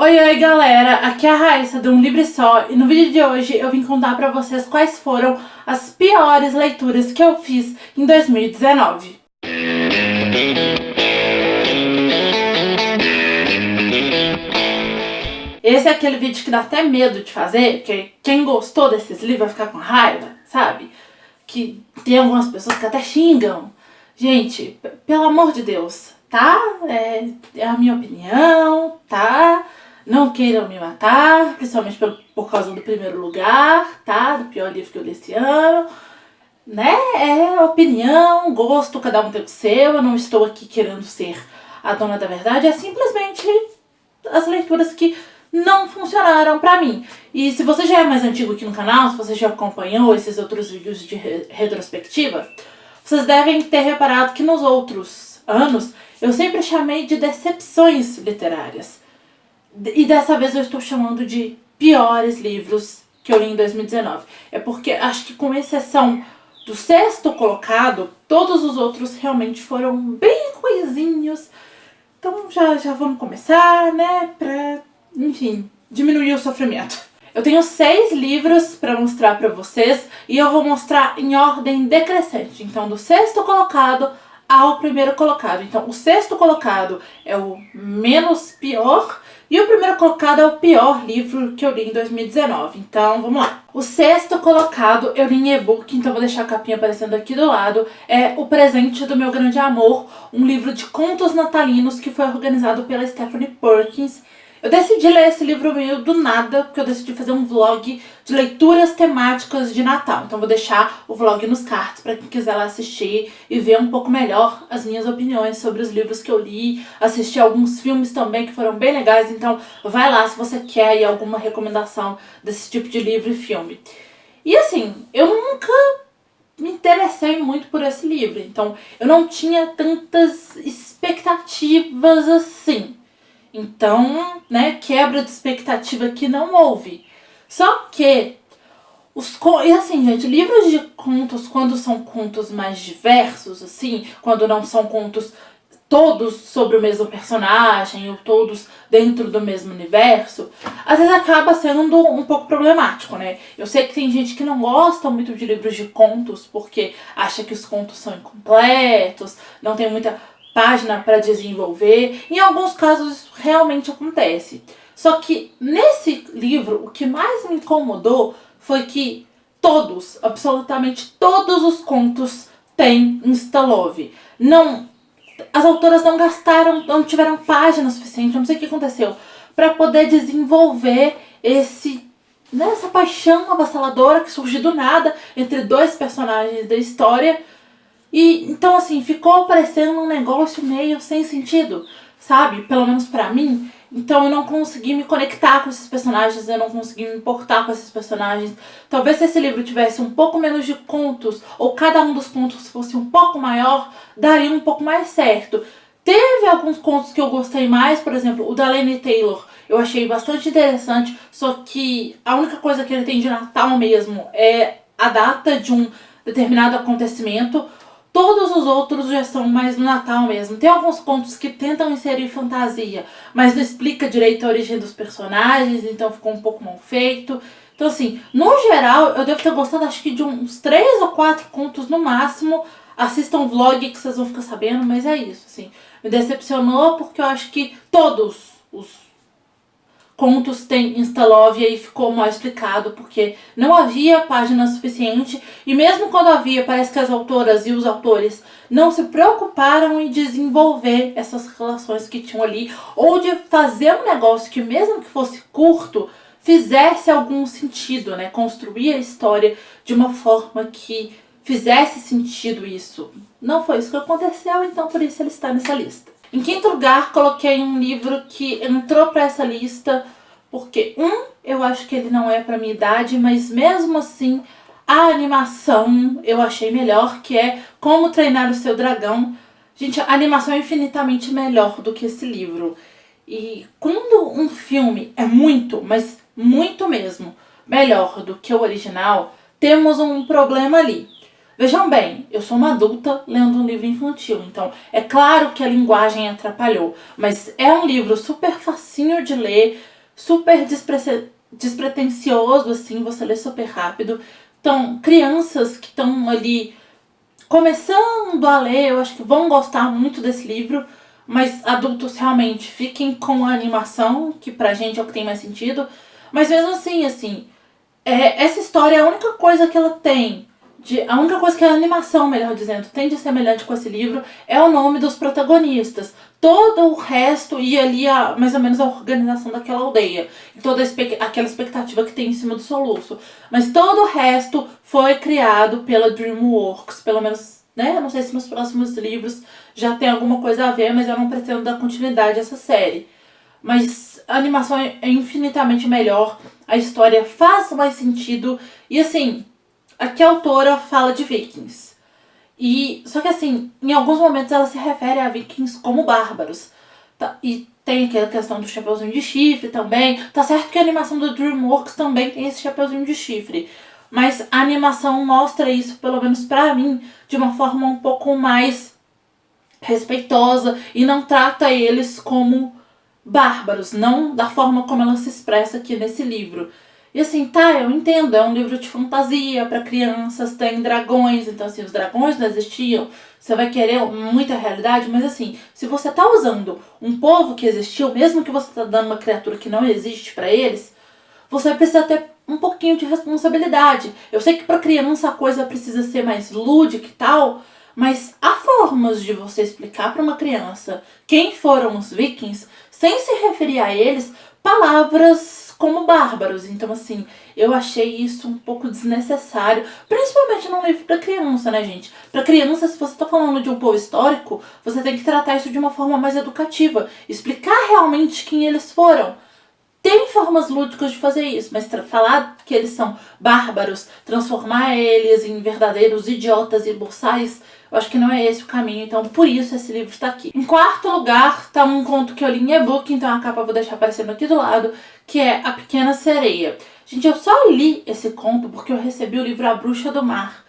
Oi, oi galera, aqui é a Raíssa do Um Livre Só e no vídeo de hoje eu vim contar pra vocês quais foram as piores leituras que eu fiz em 2019. Esse é aquele vídeo que dá até medo de fazer, porque quem gostou desses livros vai ficar com raiva, sabe? Que tem algumas pessoas que até xingam. Gente, pelo amor de Deus, tá? É a minha opinião, tá? Não queiram me matar, principalmente por causa do primeiro lugar, tá? Do pior livro que eu li esse ano. Né? É opinião, gosto, cada um tem o seu. Eu não estou aqui querendo ser a dona da verdade. É simplesmente as leituras que não funcionaram pra mim. E se você já é mais antigo aqui no canal, se você já acompanhou esses outros vídeos de retrospectiva, vocês devem ter reparado que nos outros anos eu sempre chamei de decepções literárias. E dessa vez eu estou chamando de piores livros que eu li em 2019. É porque acho que, com exceção do sexto colocado, todos os outros realmente foram bem ruinzinhos. Então já vamos começar, né? Enfim, diminuir o sofrimento. Eu tenho 6 livros para mostrar para vocês e eu vou mostrar em ordem decrescente. Então, do sexto colocado ao primeiro colocado. Então, o sexto colocado é o menos pior e o primeiro colocado é o pior livro que eu li em 2019. Então, vamos lá. O sexto colocado eu li em e-book, então vou deixar a capinha aparecendo aqui do lado. É O Presente do Meu Grande Amor, um livro de contos natalinos que foi organizado pela Stephanie Perkins. Eu decidi ler esse livro meio do nada, porque eu decidi fazer um vlog de leituras temáticas de Natal. Então vou deixar o vlog nos cards para quem quiser lá assistir e ver um pouco melhor as minhas opiniões sobre os livros que eu li. Assistir alguns filmes também que foram bem legais, então vai lá se você quer aí alguma recomendação desse tipo de livro e filme. E assim, eu nunca me interessei muito por esse livro, então eu não tinha tantas expectativas assim. Então, né, quebra de expectativa que não houve. Só que, e assim, gente, livros de contos, quando são contos mais diversos, assim, quando não são contos todos sobre o mesmo personagem, ou todos dentro do mesmo universo, às vezes acaba sendo um pouco problemático, né? Eu sei que tem gente que não gosta muito de livros de contos, porque acha que os contos são incompletos, não tem muita página para desenvolver. Em alguns casos isso realmente acontece. Só que nesse livro o que mais me incomodou foi que todos, absolutamente todos os contos têm Instalove. As autoras não gastaram, não tiveram página suficiente, não sei o que aconteceu, para poder desenvolver essa paixão avassaladora que surge do nada entre dois personagens da história. E então, assim, ficou parecendo um negócio meio sem sentido, sabe? Pelo menos pra mim. Então eu não consegui me conectar com esses personagens, eu não consegui me importar com esses personagens. Talvez se esse livro tivesse um pouco menos de contos, ou cada um dos contos fosse um pouco maior, daria um pouco mais certo. Teve alguns contos que eu gostei mais, por exemplo, o da Laini Taylor, eu achei bastante interessante, só que a única coisa que ele tem de Natal mesmo é a data de um determinado acontecimento. Todos os outros já são mais no Natal mesmo. Tem alguns contos que tentam inserir fantasia, mas não explica direito a origem dos personagens, então ficou um pouco mal feito. Então, assim, no geral, eu devo ter gostado acho que de uns 3 ou 4 contos no máximo. Assistam o vlog que vocês vão ficar sabendo, mas é isso, assim. Me decepcionou porque eu acho que todos os contos tem Instalove e aí ficou mal explicado porque não havia página suficiente e mesmo quando havia, parece que as autoras e os autores não se preocuparam em desenvolver essas relações que tinham ali ou de fazer um negócio que, mesmo que fosse curto, fizesse algum sentido, né? Construir a história de uma forma que fizesse sentido isso. Não foi isso que aconteceu, então por isso ele está nessa lista. Em quinto lugar, coloquei um livro que entrou para essa lista porque, eu acho que ele não é para minha idade, mas mesmo assim, a animação eu achei melhor, que é Como Treinar o Seu Dragão. Gente, a animação é infinitamente melhor do que esse livro. E quando um filme é muito, mas muito mesmo, melhor do que o original, temos um problema ali. Vejam bem, eu sou uma adulta lendo um livro infantil, então é claro que a linguagem atrapalhou, mas é um livro super facinho de ler, super despretensioso, assim, você lê super rápido. Então, crianças que estão ali começando a ler, eu acho que vão gostar muito desse livro, mas adultos realmente fiquem com a animação, que pra gente é o que tem mais sentido. Mas mesmo assim, essa história é a única coisa que ela tem, a única coisa que a animação, melhor dizendo, tem de semelhante com esse livro é o nome dos protagonistas. Todo o resto e ali mais ou menos a organização daquela aldeia. E toda aquela expectativa que tem em cima do soluço. Mas todo o resto foi criado pela DreamWorks, pelo menos, né? Eu não sei se nos próximos livros já tem alguma coisa a ver, mas eu não pretendo dar continuidade a essa série. Mas a animação é infinitamente melhor, a história faz mais sentido. E assim, aqui a autora fala de vikings. Só que assim, em alguns momentos ela se refere a vikings como bárbaros. Tá? E tem aquela questão do chapeuzinho de chifre também. Tá certo que a animação do DreamWorks também tem esse chapeuzinho de chifre. Mas a animação mostra isso, pelo menos pra mim, de uma forma um pouco mais respeitosa e não trata eles como bárbaros, não da forma como ela se expressa aqui nesse livro. E assim, tá, eu entendo, é um livro de fantasia para crianças, tem dragões, então assim, os dragões não existiam, você vai querer muita realidade, mas assim, se você tá usando um povo que existiu, mesmo que você tá dando uma criatura que não existe para eles, você precisa ter um pouquinho de responsabilidade. Eu sei que para criança a coisa precisa ser mais lúdica e tal, mas há formas de você explicar para uma criança quem foram os vikings sem se referir a eles palavras como bárbaros. Então, assim, eu achei isso um pouco desnecessário, principalmente num livro para criança, né, gente? Para criança, se você tá falando de um povo histórico, você tem que tratar isso de uma forma mais educativa, explicar realmente quem eles foram. Tem formas lúdicas de fazer isso, mas falar que eles são bárbaros, transformar eles em verdadeiros idiotas e boçais, eu acho que não é esse o caminho, então por isso esse livro está aqui. Em quarto lugar, está um conto que eu li em e-book, então a capa eu vou deixar aparecendo aqui do lado, que é A Pequena Sereia. Gente, eu só li esse conto porque eu recebi o livro A Bruxa do Mar,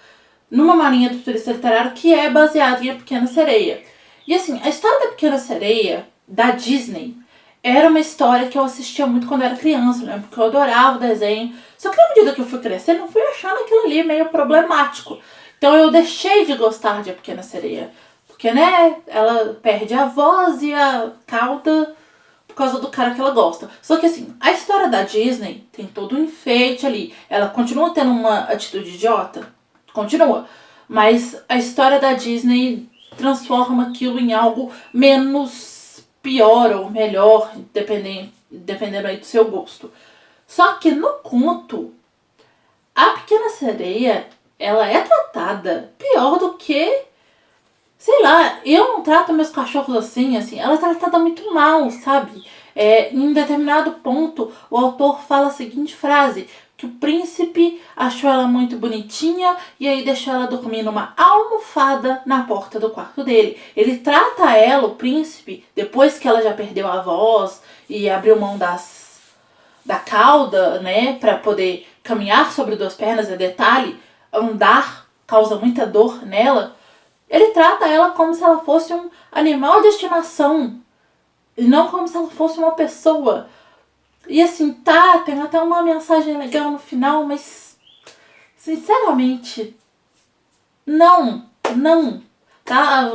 numa marinha do turista literário que é baseado em A Pequena Sereia. E assim, a história da Pequena Sereia, da Disney, era uma história que eu assistia muito quando eu era criança, né? Porque eu adorava o desenho. Só que na medida que eu fui crescendo, eu fui achando aquilo ali meio problemático. Então eu deixei de gostar de A Pequena Sereia. Porque, né, ela perde a voz e a cauda por causa do cara que ela gosta. Só que assim, a história da Disney tem todo um enfeite ali. Ela continua tendo uma atitude idiota? Continua. Mas a história da Disney transforma aquilo em algo menos pior ou melhor, dependendo aí do seu gosto. Só que no conto, a Pequena Sereia, ela é tratada pior do que, sei lá, eu não trato meus cachorros assim, ela é tratada muito mal, sabe? Em determinado ponto, o autor fala a seguinte frase, que o príncipe achou ela muito bonitinha e aí deixou ela dormir numa almofada na porta do quarto dele. Ele trata ela, o príncipe, depois que ela já perdeu a voz e abriu mão da cauda, né, para poder caminhar sobre duas pernas, é detalhe, andar causa muita dor nela. Ele trata ela como se ela fosse um animal de estimação e não como se ela fosse uma pessoa. E assim, tá, tem até uma mensagem legal no final, mas sinceramente, não, tá?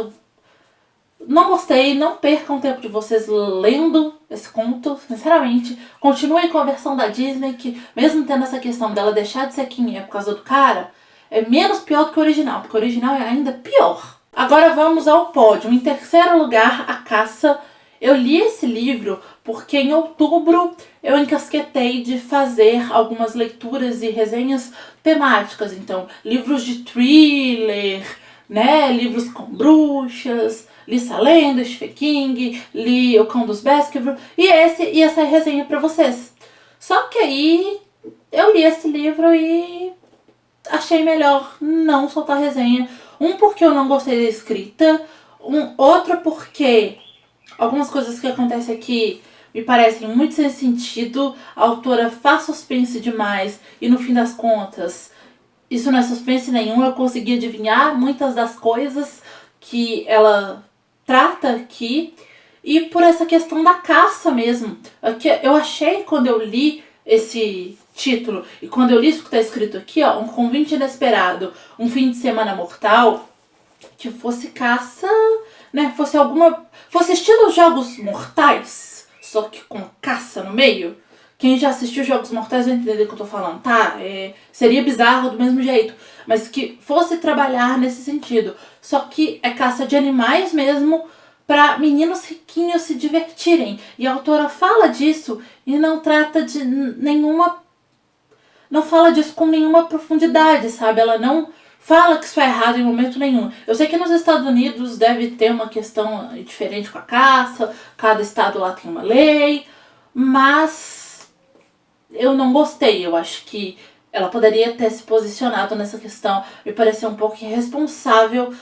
Não gostei, não percam o tempo de vocês lendo esse conto, sinceramente. Continuem com a versão da Disney, que mesmo tendo essa questão dela deixar de ser quem é por causa do cara, é menos pior do que o original, porque o original é ainda pior. Agora vamos ao pódio. Em terceiro lugar, A Caça. Eu li esse livro porque em outubro eu encasquetei de fazer algumas leituras e resenhas temáticas. Então, livros de thriller, né? Livros com bruxas, li Salem, Stephen King, li O Cão dos Baskerville e essa resenha pra vocês. Só que aí eu li esse livro e achei melhor não soltar resenha. Um, porque eu não gostei da escrita. Outro, porque algumas coisas que acontecem aqui me parecem muito sem sentido. A autora faz suspense demais e no fim das contas, isso não é suspense nenhum. Eu consegui adivinhar muitas das coisas que ela trata aqui. e por essa questão da caça mesmo. Eu achei, quando eu li esse título e quando eu li isso que está escrito aqui, ó, um convite inesperado, um fim de semana mortal, que fosse caça, né? Fosse estilo Jogos Mortais, só que com caça no meio. Quem já assistiu Jogos Mortais vai entender o que eu tô falando, tá? Seria bizarro do mesmo jeito, mas que fosse trabalhar nesse sentido. Só que é caça de animais mesmo, para meninos riquinhos se divertirem. E a autora fala disso e não trata de nenhuma. Não fala disso com nenhuma profundidade, sabe? Ela não fala que isso é errado em momento nenhum. Eu sei que nos Estados Unidos deve ter uma questão diferente com a caça, cada estado lá tem uma lei, mas eu não gostei. Eu acho que ela poderia ter se posicionado nessa questão. Me pareceu um pouco irresponsável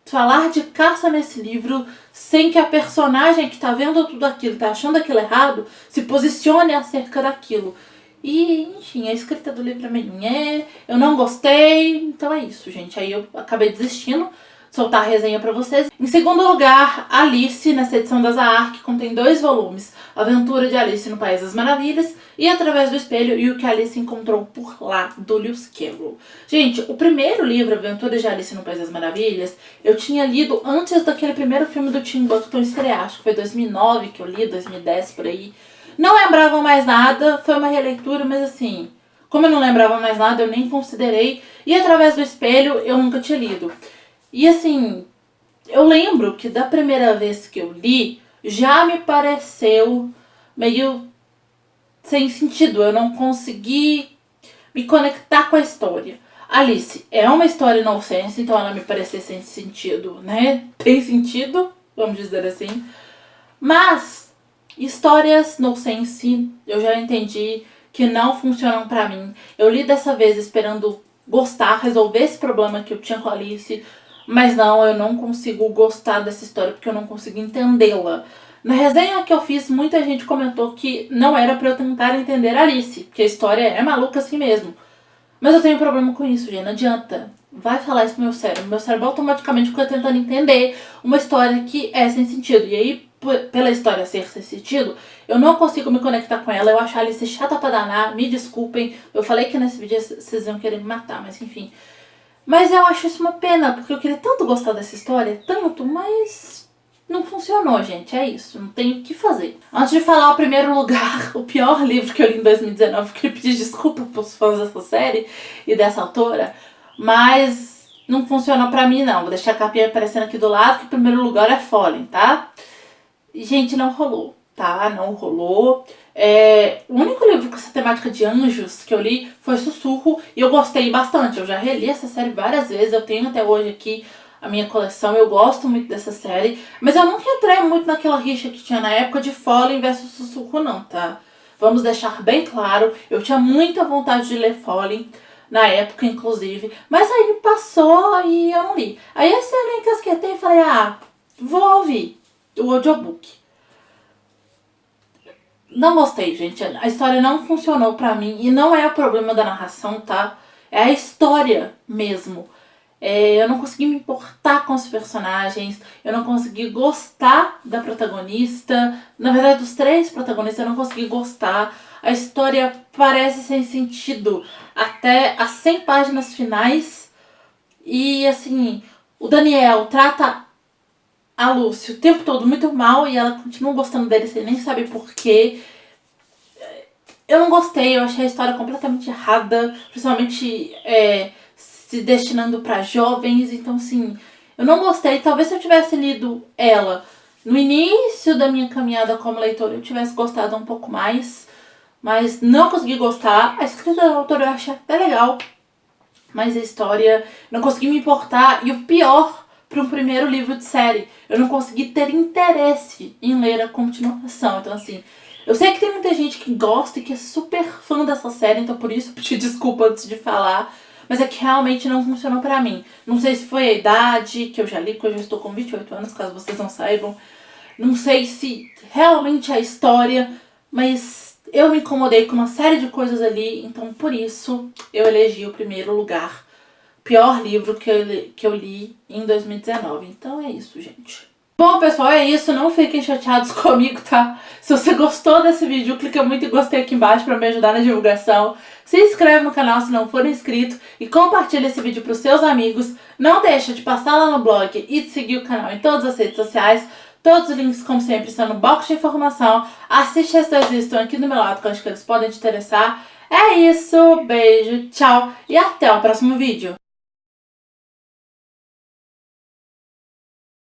falar de caça nesse livro sem que a personagem que tá vendo tudo aquilo, tá achando aquilo errado, se posicione acerca daquilo. E, enfim, a escrita do livro é meio eu não gostei, então é isso, gente. Aí eu acabei desistindo, soltar a resenha pra vocês. Em segundo lugar, Alice, nessa edição da Zahar, que contém 2 volumes, Aventura de Alice no País das Maravilhas e Através do Espelho e o que Alice encontrou por lá, do Lewis Carroll. Gente, o primeiro livro, Aventura de Alice no País das Maravilhas, eu tinha lido antes daquele primeiro filme do Tim Burton estrear, acho que foi 2009 que eu li, 2010 por aí. Não lembrava mais nada, foi uma releitura, mas assim, como eu não lembrava mais nada, eu nem considerei. E Através do Espelho eu nunca tinha lido. E assim, eu lembro que da primeira vez que eu li, já me pareceu meio sem sentido. Eu não consegui me conectar com a história. Alice é uma história nonsense, então ela me parecia sem sentido, né? Tem sentido, vamos dizer assim. Mas histórias nonsense, eu já entendi que não funcionam pra mim. Eu li dessa vez esperando gostar, resolver esse problema que eu tinha com a Alice, mas não, eu não consigo gostar dessa história porque eu não consigo entendê-la. Na resenha que eu fiz, muita gente comentou que não era pra eu tentar entender a Alice, porque a história é maluca assim mesmo. Mas eu tenho problema com isso, gente, não adianta. Vai falar isso pro meu cérebro. Meu cérebro automaticamente fica tentando entender uma história que é sem sentido. E aí, pela história ser sem sentido, eu não consigo me conectar com ela. Eu acho a Alice chata pra danar, me desculpem. Eu falei que nesse vídeo vocês iam querer me matar, mas enfim. Mas eu acho isso uma pena, porque eu queria tanto gostar dessa história, tanto, mas não funcionou, gente, é isso, não tem o que fazer. Antes de falar o primeiro lugar, o pior livro que eu li em 2019, queria pedir desculpa pros fãs dessa série e dessa autora, mas não funciona pra mim não. Vou deixar a capinha aparecendo aqui do lado, que o primeiro lugar é Fallen, tá? E, gente, não rolou, tá? Não rolou. O único livro com essa temática de anjos que eu li foi Sussurro e eu gostei bastante. Eu já reli essa série várias vezes, eu tenho até hoje aqui a minha coleção, eu gosto muito dessa série, mas eu nunca entrei muito naquela rixa que tinha na época de Fallen versus Sussurro não, tá? Vamos deixar bem claro, eu tinha muita vontade de ler Fallen, na época inclusive, mas aí passou e eu não li. Aí esse eu me encasquetei e falei, vou ouvir o audiobook. Não gostei, gente. A história não funcionou pra mim. E não é o problema da narração, tá? É a história mesmo. Eu não consegui me importar com os personagens. Eu não consegui gostar da protagonista. Na verdade, dos 3 protagonistas, eu não consegui gostar. A história parece sem sentido. Até as 100 páginas finais. E, assim, o Daniel trata a Lucy o tempo todo muito mal e ela continua gostando dele sem nem saber porquê. Eu não gostei, eu achei a história completamente errada, principalmente se destinando pra jovens, então assim, eu não gostei. Talvez se eu tivesse lido ela no início da minha caminhada como leitora, eu tivesse gostado um pouco mais, mas não consegui gostar. A escrita da autora eu achei até legal, mas a história, não consegui me importar, e o pior, para um primeiro livro de série, eu não consegui ter interesse em ler a continuação. Então assim, eu sei que tem muita gente que gosta e que é super fã dessa série, então por isso eu pedi desculpa antes de falar, mas é que realmente não funcionou pra mim. Não sei se foi a idade, que eu já li, porque eu já estou com 28 anos, caso vocês não saibam. Não sei se realmente é a história, mas eu me incomodei com uma série de coisas ali, então por isso eu elegi o primeiro lugar. Pior livro que eu li em 2019. Então é isso, gente. Bom, pessoal, é isso. Não fiquem chateados comigo, tá? Se você gostou desse vídeo, clica muito em gostei aqui embaixo pra me ajudar na divulgação. Se inscreve no canal se não for inscrito e compartilha esse vídeo pros seus amigos. Não deixa de passar lá no blog e de seguir o canal em todas as redes sociais. Todos os links, como sempre, estão no box de informação. Assiste esses dois vídeos, estão aqui do meu lado, que eu acho que eles podem te interessar. É isso, beijo, tchau e até o próximo vídeo.